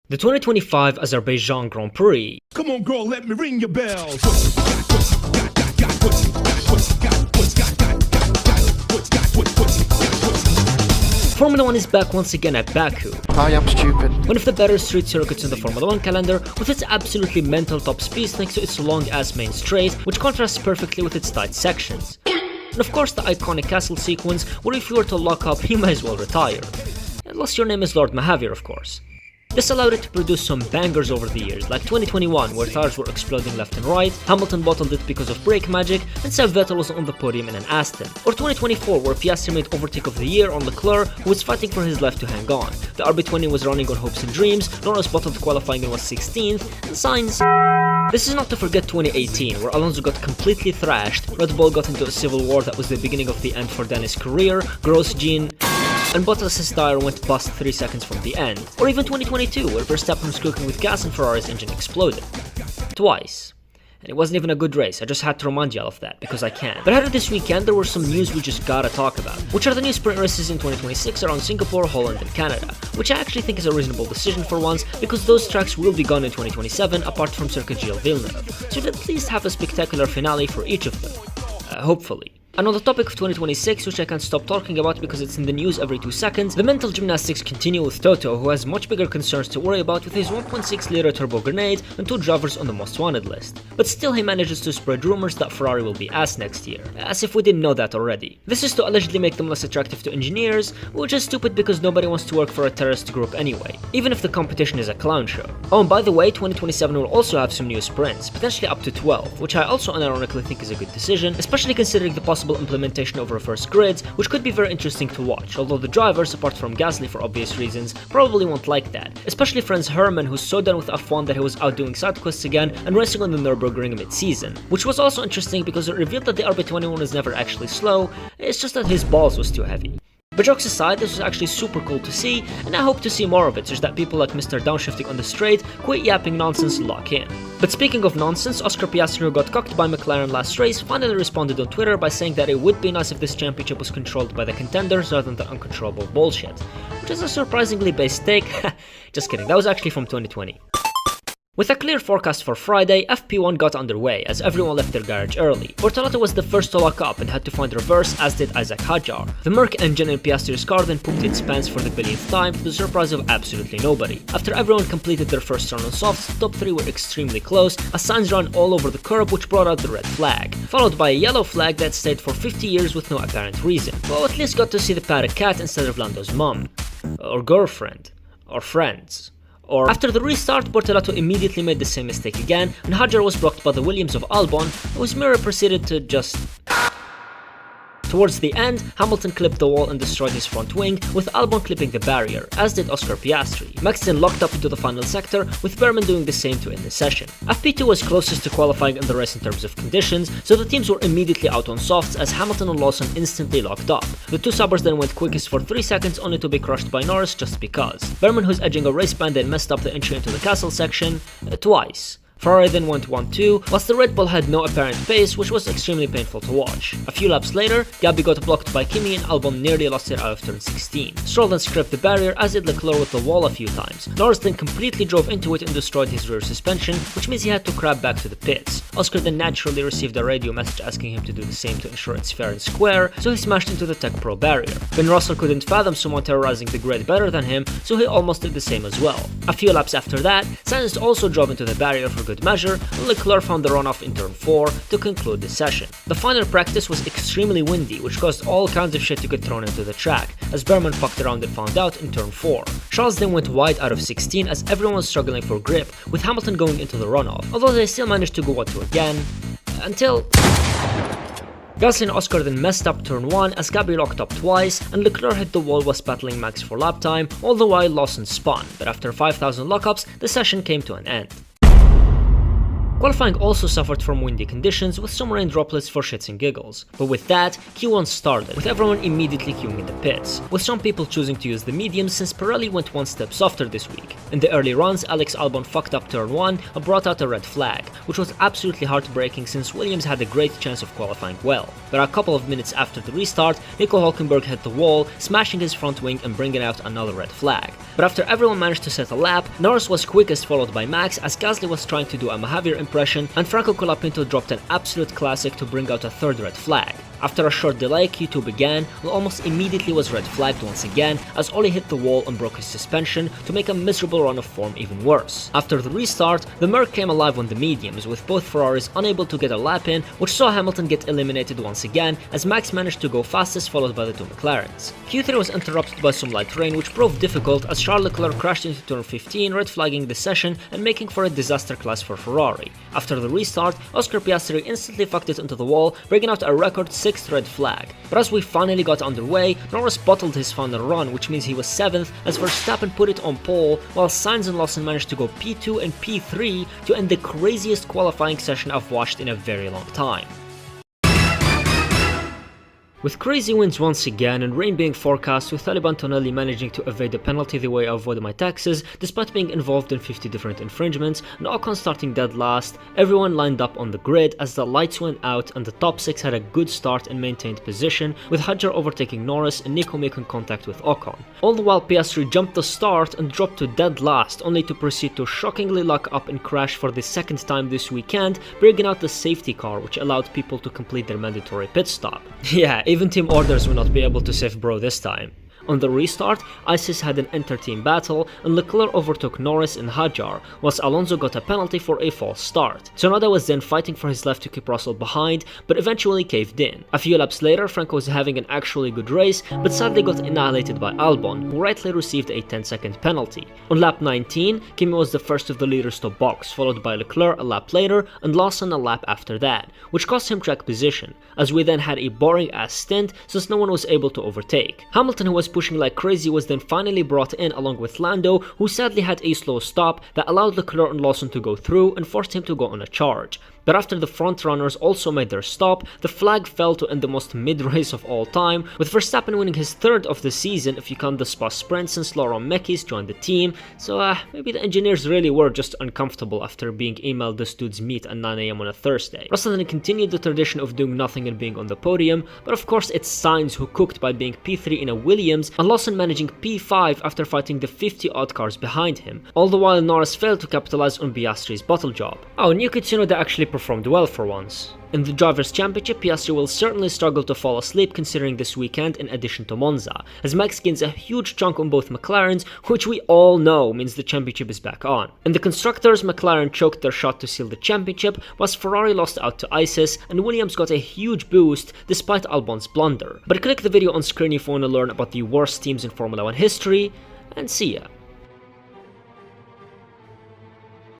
The 2025 Azerbaijan Grand Prix. Come on, girl, let me ring your bells. Formula 1 is back once again at Baku, I am stupid. one of the better street circuits in the Formula 1 calendar, with its absolutely mental top speeds next to its long-ass main straight, which contrasts perfectly with its tight sections. And of course the iconic castle sequence, where if you were to lock up, you might as well retire. Unless your name is Lord Mahavir, of course. This allowed it to produce some bangers over the years, like 2021, where tires were exploding left and right, Hamilton bottled it because of brake magic, and Seb Vettel was on the podium in an Aston. Or 2024, where Piastri made overtake of the year on Leclerc, who was fighting for his life to hang on. The RB20 was running on hopes and dreams, Norris bottled qualifying and was 16th, and Sainz. This is not to forget 2018, where Alonso got completely thrashed, Red Bull got into a civil war that was the beginning of the end for Dennis' career, Grosjean, and Bottas' tire went bust 3 seconds from the end. Or even 2022, where Verstappen was cooking with gas and Ferrari's engine exploded. Twice. And it wasn't even a good race, I just had to remind y'all of that, because I can. But ahead of this weekend, there were some news we just gotta talk about, which are the new sprint races in 2026 around Singapore, Holland and Canada, which I actually think is a reasonable decision for once, because those tracks will be gone in 2027 apart from Circuit Gilles Villeneuve, so we'll at least have a spectacular finale for each of them. Hopefully. And on the topic of 2026, which I can't stop talking about because it's in the news every 2 seconds, the mental gymnastics continue with Toto, who has much bigger concerns to worry about with his 1.6 liter turbo grenade and 2 drivers on the most wanted list. But still he manages to spread rumors that Ferrari will be ass next year, as if we didn't know that already. This is to allegedly make them less attractive to engineers, which is stupid because nobody wants to work for a terrorist group anyway, even if the competition is a clown show. Oh, and by the way, 2027 will also have some new sprints, potentially up to 12, which I also unironically think is a good decision, especially considering the possible implementation of reverse grids, which could be very interesting to watch, although the drivers, apart from Gasly for obvious reasons, probably won't like that, especially Franz Hermann, who's so done with F1 that he was out doing side quests again and racing on the Nürburgring mid-season, which was also interesting because it revealed that the RB21 is never actually slow, it's just that his balls was too heavy. But jokes aside, this was actually super cool to see, and I hope to see more of it, such that people like Mr. Downshifting on the straight quit yapping nonsense and lock in. But speaking of nonsense, Oscar Piastri, who got cocked by McLaren last race, finally responded on Twitter by saying that it would be nice if this championship was controlled by the contenders rather than the uncontrollable bullshit, which is a surprisingly based take. Just kidding, that was actually from 2020. With a clear forecast for Friday, FP1 got underway as everyone left their garage early. Bortolotti was the first to lock up and had to find reverse, as did Isaac Hadjar. The Merc engine in Piastri's car then pooped its pants for the billionth time, to the surprise of absolutely nobody. After everyone completed their first run on softs, the top 3 were extremely close, as Sainz ran all over the curb, which brought out the red flag, followed by a yellow flag that stayed for 50 years with no apparent reason. Well, at least got to see the paddock cat instead of Lando's mom. Or girlfriend. Or friends. Or after the restart, Bortolotti immediately made the same mistake again, and Hadjar was blocked by the Williams of Albon, whose mirror proceeded to just... Towards the end, Hamilton clipped the wall and destroyed his front wing, with Albon clipping the barrier, as did Oscar Piastri. Max then locked up into the final sector, with Berman doing the same to end the session. FP2 was closest to qualifying in the race in terms of conditions, so the teams were immediately out on softs as Hamilton and Lawson instantly locked up. The 2 subbers then went quickest for 3 seconds, only to be crushed by Norris just because. Berman, who's edging a race ban, then messed up the entry into the castle section twice. Ferrari then went 1-2, whilst the Red Bull had no apparent pace, which was extremely painful to watch. A few laps later, Gabi got blocked by Kimi and Albon nearly lost it out of turn 16. Stroll then scraped the barrier, as did Leclerc with the wall a few times. Norris then completely drove into it and destroyed his rear suspension, which means he had to crab back to the pits. Oscar then naturally received a radio message asking him to do the same to ensure it's fair and square, so he smashed into the Tech Pro barrier. Ben Russell couldn't fathom someone terrorizing the grid better than him, so he almost did the same as well. A few laps after that, Sainz also drove into the barrier for good measure, and Leclerc found the runoff in turn 4 to conclude the session. The final practice was extremely windy, which caused all kinds of shit to get thrown into the track, as Berman fucked around and found out in turn 4. Charles then went wide out of 16 as everyone was struggling for grip, with Hamilton going into the runoff, although they still managed to go 1-2 again, until... Gasly and Oscar then messed up turn 1 as Gabi locked up twice, and Leclerc hit the wall whilst battling Max for lap time, all the while Lawson spun, but after 5,000 lockups, the session came to an end. Qualifying also suffered from windy conditions with some rain droplets for shits and giggles. But with that, Q1 started, with everyone immediately queuing in the pits, with some people choosing to use the mediums since Pirelli went one step softer this week. In the early runs, Alex Albon fucked up turn 1 and brought out a red flag, which was absolutely heartbreaking since Williams had a great chance of qualifying well. But a couple of minutes after the restart, Nico Hülkenberg hit the wall, smashing his front wing and bringing out another red flag. But after everyone managed to set a lap, Norris was quickest, followed by Max, as Gasly was trying to do a Mahavir impression, and Franco Colapinto dropped an absolute classic to bring out a third red flag. After a short delay, Q2 began, and almost immediately was red flagged once again, as Oli hit the wall and broke his suspension to make a miserable run of form even worse. After the restart, the Merc came alive on the mediums, with both Ferraris unable to get a lap in, which saw Hamilton get eliminated once again, as Max managed to go fastest, followed by the two McLarens. Q3 was interrupted by some light rain, which proved difficult as Charles Leclerc crashed into turn 15, red flagging the session and making for a disaster class for Ferrari. After the restart, Oscar Piastri instantly fucked it into the wall, bringing out a record 6th red flag. But as we finally got underway, Norris bottled his final run, which means he was 7th, as Verstappen put it on pole, while Sainz and Lawson managed to go P2 and P3 to end the craziest qualifying session I've watched in a very long time. With crazy winds once again and rain being forecast, with Taliban Tonelli managing to evade the penalty the way I avoided my taxes despite being involved in 50 different infringements, and Ocon starting dead last, everyone lined up on the grid as the lights went out and the top 6 had a good start and maintained position, with Hadjar overtaking Norris and Nico making contact with Ocon. All the while Piastri jumped the start and dropped to dead last, only to proceed to shockingly lock up and crash for the second time this weekend, bringing out the safety car which allowed people to complete their mandatory pit stop. Yeah, even team orders will not be able to save bro this time. On the restart, ISIS had an inter-team battle and Leclerc overtook Norris and Hadjar, whilst Alonso got a penalty for a false start. Tsunoda was then fighting for his left to keep Russell behind, but eventually caved in. A few laps later, Franco was having an actually good race, but sadly got annihilated by Albon, who rightly received a 10-second penalty. On lap 19, Kimi was the first of the leaders to box, followed by Leclerc a lap later and Lawson a lap after that, which cost him track position, as we then had a boring-ass stint since no one was able to overtake. Hamilton, who was pushing like crazy, was then finally brought in along with Lando, who sadly had a slow stop that allowed Leclerc and Lawson to go through and forced him to go on a charge. But after the front runners also made their stop, the flag fell to end the most mid-race of all time, with Verstappen winning his 3rd of the season if you count the Spa sprint since Laurent Mekies joined the team, so maybe the engineers really were just uncomfortable after being emailed this dude's meet at 9 AM on a Thursday. Russell then continued the tradition of doing nothing and being on the podium, but of course it's Sainz who cooked by being P3 in a Williams and Lawson managing P5 after fighting the 50 odd cars behind him, all the while Norris failed to capitalize on Piastri's bottle job. Oh, and Yuki Tsunoda actually performed well for once. In the Drivers' Championship, Piastri will certainly struggle to fall asleep considering this weekend in addition to Monza, as Max gains a huge chunk on both McLarens, which we all know means the championship is back on. In the Constructors, McLaren choked their shot to seal the championship, whilst Ferrari lost out to ISIS, and Williams got a huge boost despite Albon's blunder. But click the video on screen if you want to learn about the worst teams in Formula 1 history, and see ya.